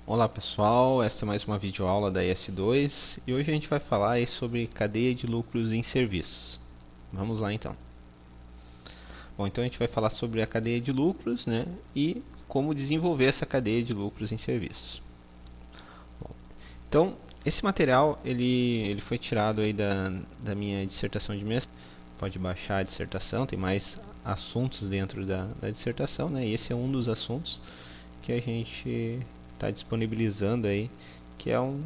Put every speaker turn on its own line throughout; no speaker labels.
Olá pessoal, esta é mais uma videoaula da ES2 e hoje a gente vai falar aí sobre cadeia de lucros em serviços. Vamos lá então. Bom, então a gente vai falar sobre a cadeia de lucros, né, e como desenvolver essa cadeia de lucros em serviços. Bom, então, esse material ele foi tirado aí da minha dissertação de mestrado. Pode baixar a dissertação, tem mais assuntos dentro da dissertação, né, e esse é um dos assuntos que a gente está disponibilizando aí, que é um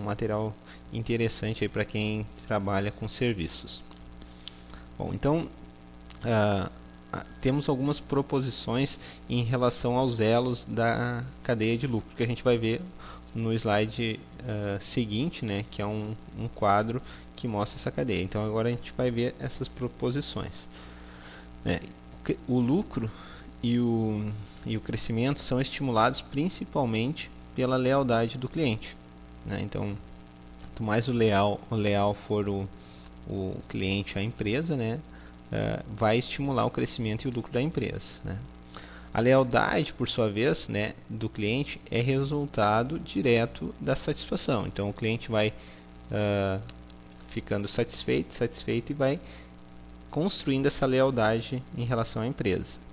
material interessante para quem trabalha com serviços. Bom, então temos algumas proposições em relação aos elos da cadeia de lucro, que a gente vai ver no slide seguinte, né, que é um quadro que mostra essa cadeia. Então agora a gente vai ver essas proposições. O lucro e o crescimento são estimulados principalmente pela lealdade do cliente, né? Então, quanto mais o leal for o cliente à empresa, né, vai estimular o crescimento e o lucro da empresa, né? A lealdade, por sua vez, né, do cliente é resultado direto da satisfação. Então, o cliente vai ficando satisfeito e vai construindo essa lealdade em relação à empresa.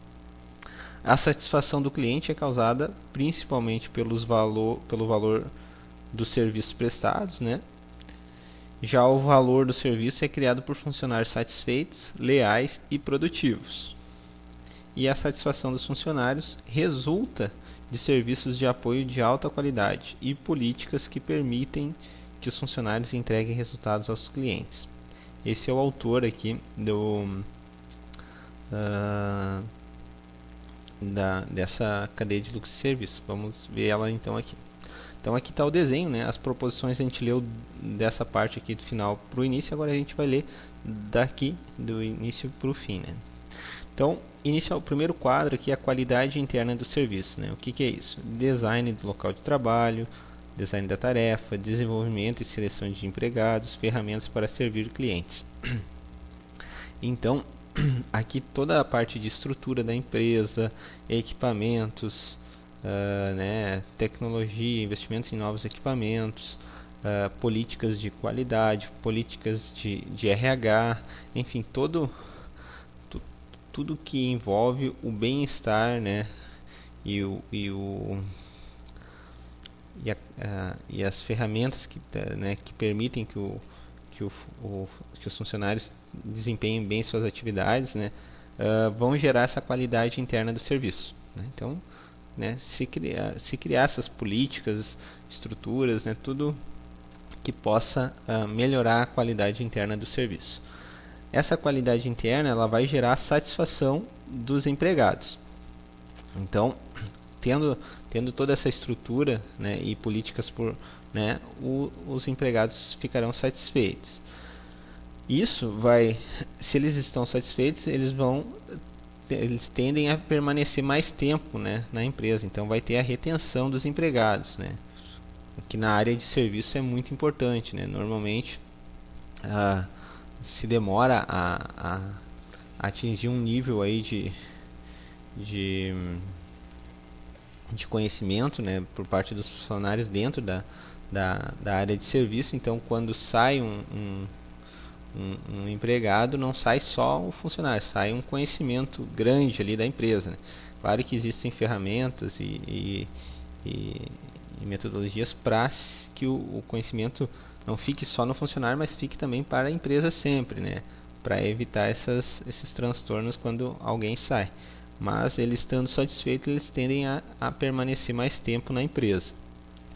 A satisfação do cliente é causada principalmente pelo valor dos serviços prestados, né? Já o valor do serviço é criado por funcionários satisfeitos, leais e produtivos. E a satisfação dos funcionários resulta de serviços de apoio de alta qualidade e políticas que permitem que os funcionários entreguem resultados aos clientes. Esse é o autor aqui dessa cadeia de lucro e serviços. Vamos ver ela então aqui. Então aqui está o desenho, né? As proposições a gente leu dessa parte aqui do final para o início, agora a gente vai ler daqui do início para o fim, né? Então, o primeiro quadro aqui é a qualidade interna do serviço, né? O que é isso? Design do local de trabalho, design da tarefa, desenvolvimento e seleção de empregados, ferramentas para servir clientes. Então, aqui toda a parte de estrutura da empresa, equipamentos, né, tecnologia, investimentos em novos equipamentos, políticas de qualidade, políticas de RH, enfim, tudo que envolve o bem-estar, né, e as ferramentas que permitem que os funcionários desempenhem bem suas atividades, né, vão gerar essa qualidade interna do serviço, né? Então, né, se criar essas políticas, estruturas, né, tudo que possa melhorar a qualidade interna do serviço. Essa qualidade interna ela vai gerar a satisfação dos empregados. Então, tendo toda essa estrutura, né, e políticas né, os empregados ficarão satisfeitos. Isso vai, se eles estão satisfeitos, eles tendem a permanecer mais tempo, né, na empresa. Então vai ter a retenção dos empregados, né, que na área de serviço é muito importante, né. Normalmente se demora a atingir um nível aí de conhecimento, né, por parte dos funcionários dentro da área de serviço. Então, quando sai um empregado, não sai só o funcionário, sai um conhecimento grande ali da empresa, né? Claro que existem ferramentas e metodologias para que o conhecimento não fique só no funcionário, mas fique também para a empresa sempre, né? Para evitar esses transtornos quando alguém sai. Mas eles estando satisfeitos, eles tendem a permanecer mais tempo na empresa.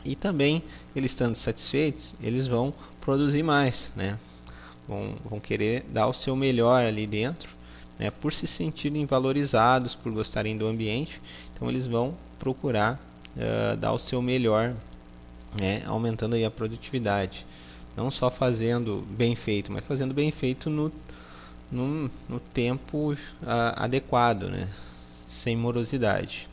E também, eles estando satisfeitos, eles vão produzir mais, né? Vão querer dar o seu melhor ali dentro, né? Por se sentirem valorizados, por gostarem do ambiente. Então eles vão procurar dar o seu melhor, né? Aumentando aí a produtividade. Não só fazendo bem feito, mas fazendo bem feito no tempo adequado, né? Sem morosidade.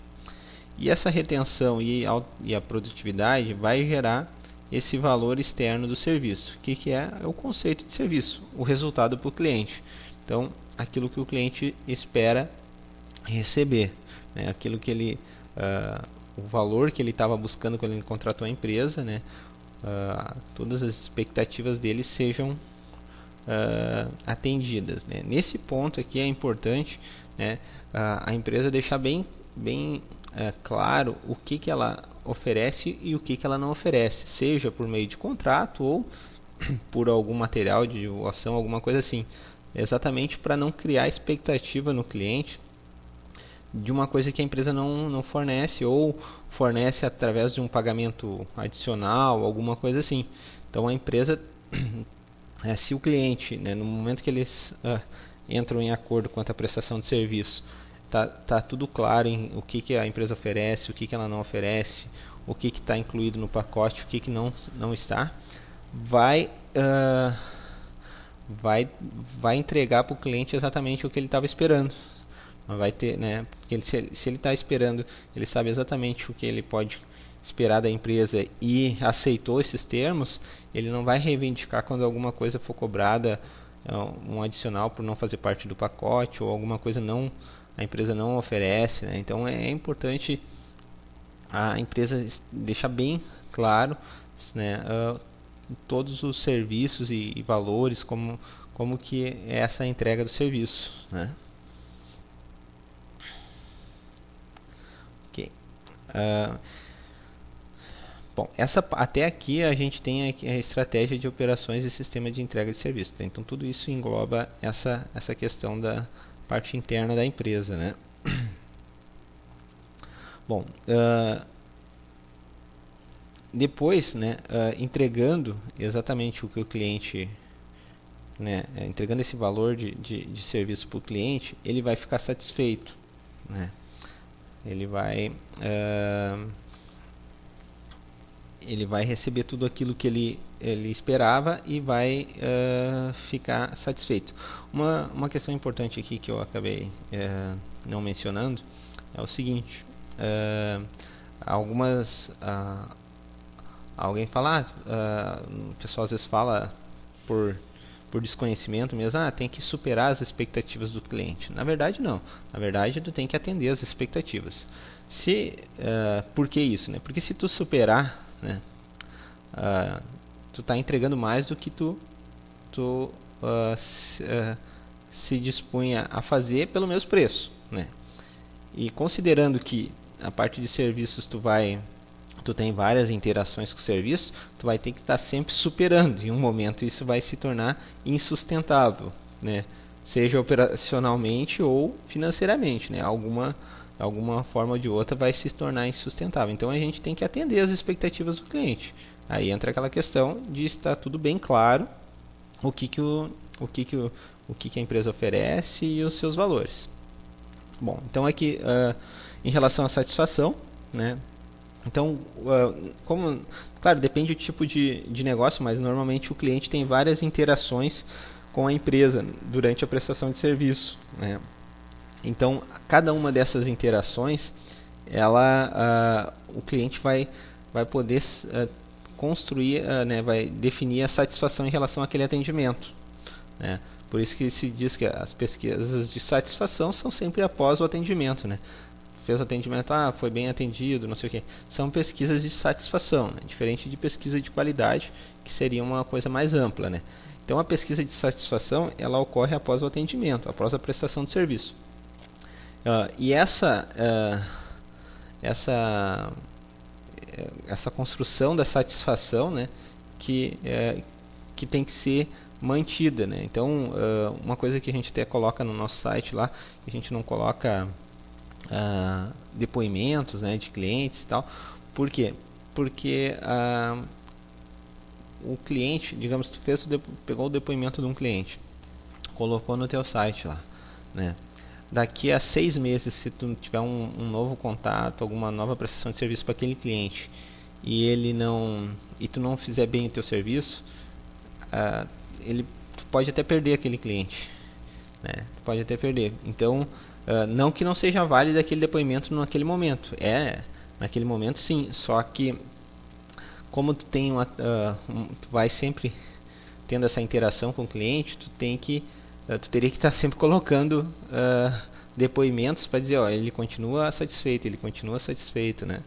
E essa retenção e a produtividade vai gerar esse valor externo do serviço. O que é o conceito de serviço? O resultado para o cliente. Então, aquilo que o cliente espera receber, né? Aquilo que ele o valor que ele estava buscando quando ele contratou a empresa, né? Todas as expectativas dele sejam atendidas, né? Nesse ponto aqui é importante, né, a empresa deixar bem claro o que ela oferece e o que ela não oferece, seja por meio de contrato ou por algum material de divulgação, alguma coisa assim, exatamente para não criar expectativa no cliente de uma coisa que a empresa não fornece, ou fornece através de um pagamento adicional, alguma coisa assim. Então a empresa, se o cliente, né, no momento que eles entram em acordo quanto à prestação de serviço, tá tudo claro em o que a empresa oferece, o que ela não oferece, o que está incluído no pacote, o que não está, vai entregar para o cliente exatamente o que ele estava esperando. Vai ter, né? Porque se ele está esperando, ele sabe exatamente o que ele pode esperar da empresa e aceitou esses termos, ele não vai reivindicar quando alguma coisa for cobrada, um adicional por não fazer parte do pacote, ou alguma coisa a empresa não oferece, né? Então é importante a empresa deixar bem claro, né, todos os serviços e valores, como que é essa entrega do serviço, né? Ok. Bom, até aqui a gente tem a estratégia de operações e sistema de entrega de serviço, tá? Então tudo isso engloba essa questão da parte interna da empresa, né? Bom, depois, né, entregando exatamente o que o cliente, né, entregando esse valor de serviço para o cliente, ele vai ficar satisfeito, né? Ele vai receber tudo aquilo que ele esperava e vai ficar satisfeito. Uma questão importante aqui que eu acabei não mencionando é o seguinte: alguém fala, o pessoal às vezes fala por desconhecimento mesmo, tem que superar as expectativas do cliente. Na verdade não, na verdade tu tem que atender as expectativas. Por que isso, né? Porque se tu superar, né, tu está entregando mais do que tu se dispunha a fazer pelo mesmo preço, né? E considerando que a parte de serviços tu tem várias interações com o serviço, tu vai ter que estar sempre superando. Em um momento isso vai se tornar insustentável, né? Seja operacionalmente ou financeiramente, né? Alguma forma ou de outra vai se tornar insustentável. Então a gente tem que atender as expectativas do cliente. Aí entra aquela questão de estar tudo bem claro o que a empresa oferece e os seus valores. Bom, então aqui em relação à satisfação, né? Então, claro, depende do tipo de negócio, mas normalmente o cliente tem várias interações com a empresa durante a prestação de serviço, né? Então, cada uma dessas interações, o cliente vai poder construir, né, vai definir a satisfação em relação àquele atendimento, né? Por isso que se diz que as pesquisas de satisfação são sempre após o atendimento, né? Fez o atendimento, foi bem atendido, não sei o que. São pesquisas de satisfação, né? Diferente de pesquisa de qualidade, que seria uma coisa mais ampla, né? Então a pesquisa de satisfação ela ocorre após o atendimento, após a prestação de serviço. E essa construção da satisfação, né, que tem que ser mantida, né? Então uma coisa que a gente até coloca no nosso site lá, que a gente não coloca depoimentos, né, de clientes e tal. Por quê? Porque o cliente, digamos, tu pegou o depoimento de um cliente, colocou no teu site lá, né? Daqui a 6 meses, se tu tiver um novo contato, alguma nova prestação de serviço para aquele cliente e tu não fizer bem o teu serviço, tu pode até perder aquele cliente, né? Tu pode até perder. Então, não que não seja válido aquele depoimento naquele momento, naquele momento sim, só que como tu tem tu vai sempre tendo essa interação com o cliente, tu teria que estar sempre colocando depoimentos para dizer, ó, ele continua satisfeito, né?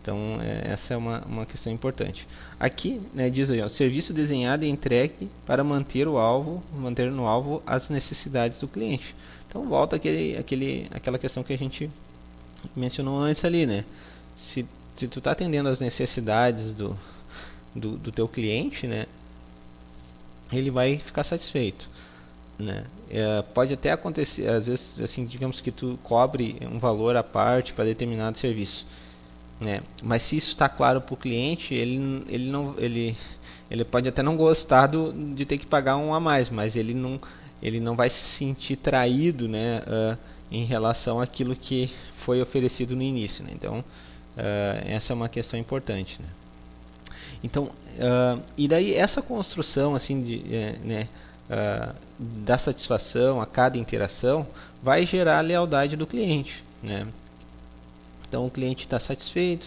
Então, essa é uma questão importante. Aqui, né, diz aí, ó, serviço desenhado e entregue para manter no alvo as necessidades do cliente. Então, volta aquela questão que a gente mencionou antes ali, né? Se tu está atendendo as necessidades do teu cliente, né, ele vai ficar satisfeito, né? Pode até acontecer, às vezes, assim, digamos que tu cobre um valor à parte para determinado serviço, né? Mas se isso está claro para o cliente, ele pode até não gostar de ter que pagar um a mais, mas ele não vai se sentir traído, né, em relação àquilo que foi oferecido no início, né? Então, essa é uma questão importante, né? Então, e daí essa construção assim né, da satisfação a cada interação vai gerar a lealdade do cliente, né? Então o cliente está satisfeito,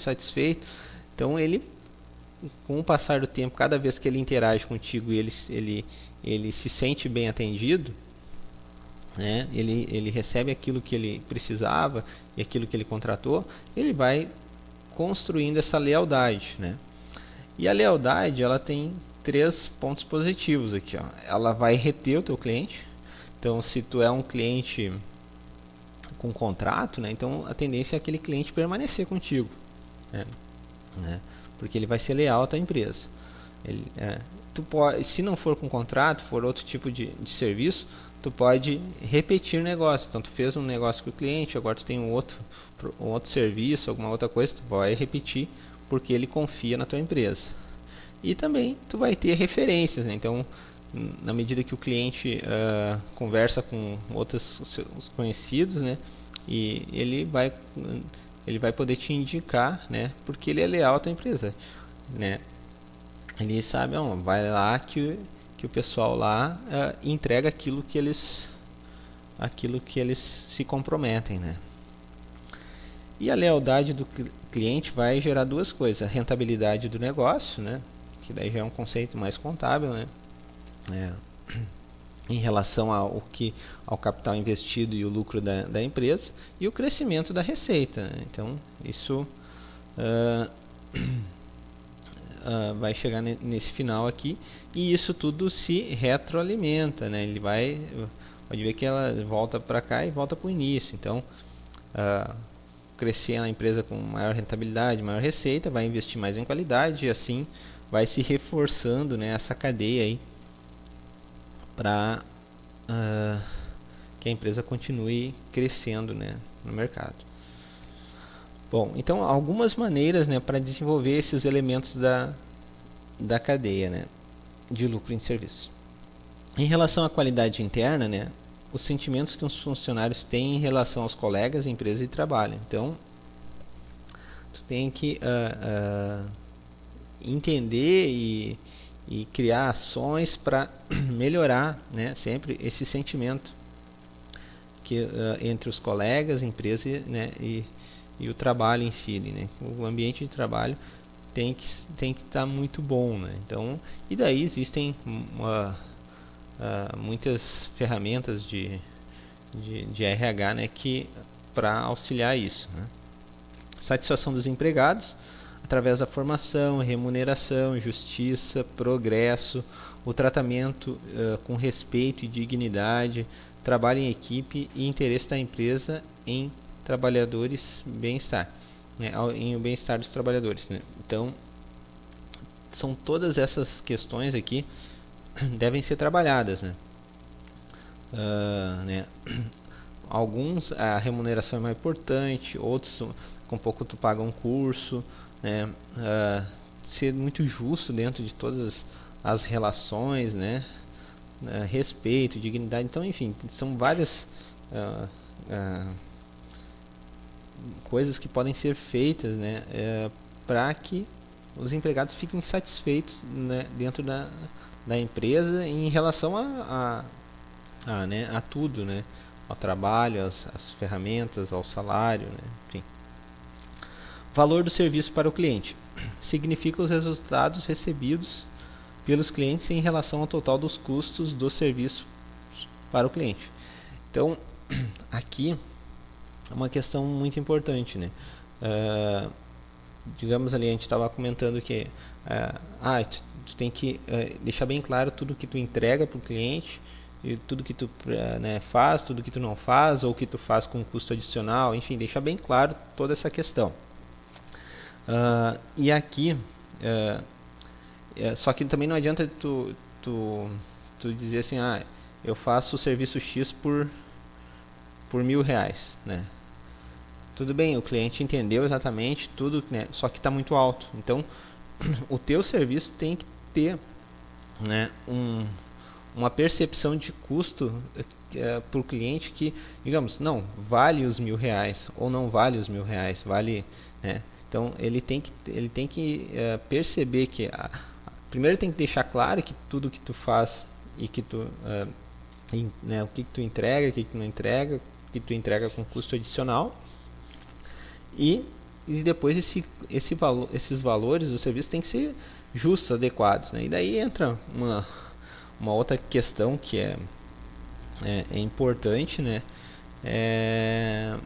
então ele, com o passar do tempo, cada vez que ele interage contigo e ele se sente bem atendido, né? Ele recebe aquilo que ele precisava e aquilo que ele contratou, ele vai construindo essa lealdade, né? E a lealdade, ela tem 3 pontos positivos aqui, ó. Ela vai reter o teu cliente. Então, se tu é um cliente com contrato, né, então a tendência é aquele cliente permanecer contigo, né, porque ele vai ser leal à tua empresa. Tu pode, se não for com contrato, for outro tipo de serviço, tu pode repetir negócio. Então, tu fez um negócio com o cliente, agora tu tem um outro serviço, alguma outra coisa, tu vai repetir porque ele confia na tua empresa. E também tu vai ter referências, né? Então, na medida que o cliente conversa com outros conhecidos, né, e ele vai poder te indicar, né, porque ele é leal à tua empresa, né? Ele sabe, vai lá que o pessoal lá entrega aquilo que eles se comprometem, né? E a lealdade do cliente vai gerar 2 coisas: a rentabilidade do negócio, né, que daí já é um conceito mais contábil, né, em relação ao capital investido e o lucro da empresa, e o crescimento da receita, né? Então isso vai chegar nesse final aqui, e isso tudo se retroalimenta, né? Ele pode ver que ela volta para cá e volta para o início. Então crescer a empresa com maior rentabilidade, maior receita, vai investir mais em qualidade, e assim vai se reforçando, né, essa cadeia aí para que a empresa continue crescendo, né, no mercado. Bom, então algumas maneiras, né, para desenvolver esses elementos da cadeia, né, de lucro em serviço. Em relação à qualidade interna, né, os sentimentos que os funcionários têm em relação aos colegas, empresa e trabalho. Então, tu tem que entender e criar ações para melhorar, né, sempre esse sentimento que entre os colegas, empresa, né, e o trabalho em si, né? O ambiente de trabalho tem que estar muito bom, né? Então, e daí existem muitas ferramentas de RH, né, para auxiliar isso, né? Satisfação dos empregados através da formação, remuneração, justiça, progresso, o tratamento com respeito e dignidade, trabalho em equipe e interesse da empresa em trabalhadores, bem-estar, né, em o bem-estar dos trabalhadores, né? Então, são todas essas questões aqui devem ser trabalhadas, né? Alguns a remuneração é mais importante, outros com pouco tu paga um curso, né? Ser muito justo dentro de todas as relações, né? Respeito, dignidade, então, enfim, são várias coisas que podem ser feitas, né, para que os empregados fiquem satisfeitos, né, dentro da empresa em relação né, a tudo, né, ao trabalho, às ferramentas, ao salário, né, enfim. Valor do serviço para o cliente significa os resultados recebidos pelos clientes em relação ao total dos custos do serviço para o cliente. Então, aqui é uma questão muito importante, né? Digamos ali, a gente estava comentando que tu tem que deixar bem claro tudo que tu entrega para o cliente e tudo que tu né, faz, tudo que tu não faz ou que tu faz com custo adicional, enfim, deixar bem claro toda essa questão. E aqui, só que também não adianta tu dizer assim, eu faço o serviço X por R$1.000, né? Tudo bem, o cliente entendeu exatamente tudo, né? Só que está muito alto. Então, o teu serviço tem que ter, né, uma percepção de custo para o cliente que, digamos, não vale os R$1.000 ou não vale os R$1.000, vale, né? Então ele tem que perceber que primeiro tem que deixar claro que tudo que tu faz e que tu né, o que tu entrega, o que tu não entrega, o que tu entrega com custo adicional. E depois esses valores do serviço tem que ser justos, adequados, né? E daí entra uma outra questão que é importante, né? É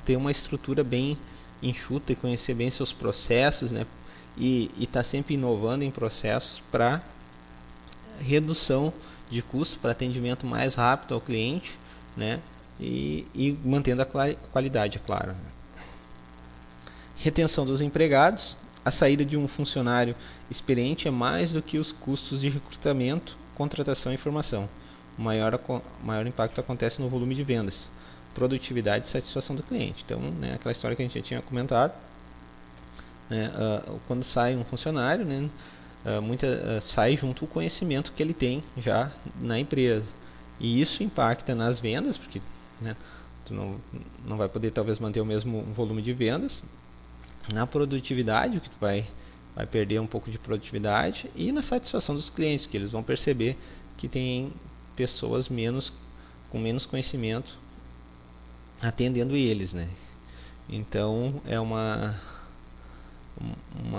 ter uma estrutura bem enxuta e conhecer bem seus processos, né? E estar sempre inovando em processos para redução de custos, para atendimento mais rápido ao cliente, né? E mantendo a qualidade, é claro. Retenção dos empregados. A saída de um funcionário experiente é mais do que os custos de recrutamento, contratação e formação. O maior impacto acontece no volume de vendas, produtividade e satisfação do cliente. Então, né, aquela história que a gente já tinha comentado, né, quando sai um funcionário, né, sai junto o conhecimento que ele tem já na empresa. E isso impacta nas vendas, porque, né, tu não vai poder talvez manter o mesmo volume de vendas, na produtividade, que tu vai perder um pouco de produtividade, e na satisfação dos clientes, que eles vão perceber que tem pessoas com menos conhecimento atendendo eles, né? Então é uma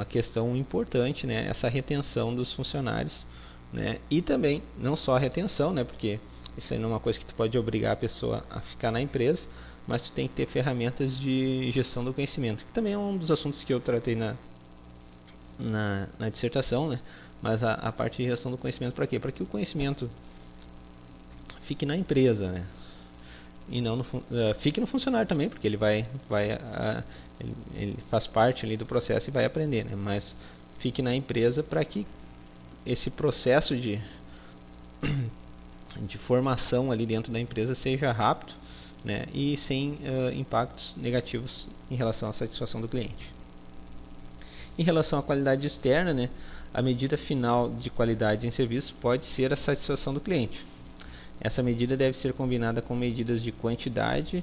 questão importante, né? Essa retenção dos funcionários, né? E também não só a retenção, né? Porque isso aí não é uma coisa que tu pode obrigar a pessoa a ficar na empresa, mas tu tem que ter ferramentas de gestão do conhecimento, que também é um dos assuntos que eu tratei na dissertação, né? Mas a parte de gestão do conhecimento para quê? Para que o conhecimento fique na empresa, né? E não fique no funcionário também, porque ele ele faz parte ali do processo e vai aprender, né? Mas fique na empresa para que esse processo de formação ali dentro da empresa seja rápido, né, e sem impactos negativos em relação à satisfação do cliente. Em relação à qualidade externa, né, a medida final de qualidade em serviço pode ser a satisfação do cliente. Essa medida deve ser combinada com medidas de quantidade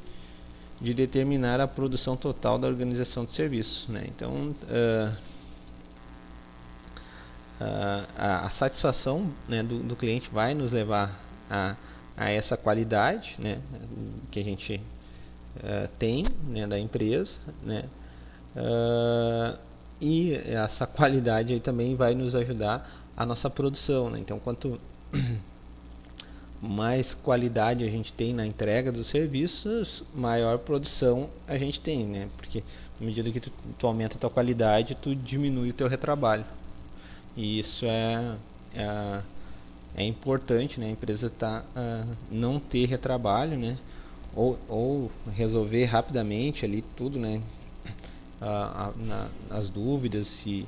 de determinar a produção total da organização de serviço, né? Então, a satisfação, né, do cliente vai nos levar a essa qualidade, né, que a gente tem, né, da empresa, né, e essa qualidade aí também vai nos ajudar a nossa produção, né? Então, quanto mais qualidade a gente tem na entrega dos serviços, maior produção a gente tem, né? Porque à medida que tu aumenta a tua qualidade, tu diminui o teu retrabalho. E isso é importante, né? A empresa não ter retrabalho, né? Ou resolver rapidamente ali tudo, né? As dúvidas e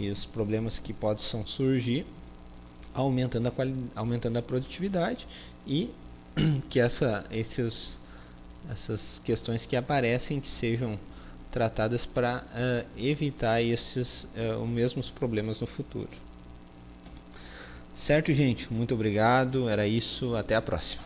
os problemas que possam surgir, aumentando a produtividade, e que essas questões que aparecem sejam tratadas para evitar os mesmos problemas no futuro. Certo, gente? Muito obrigado. Era isso. Até a próxima.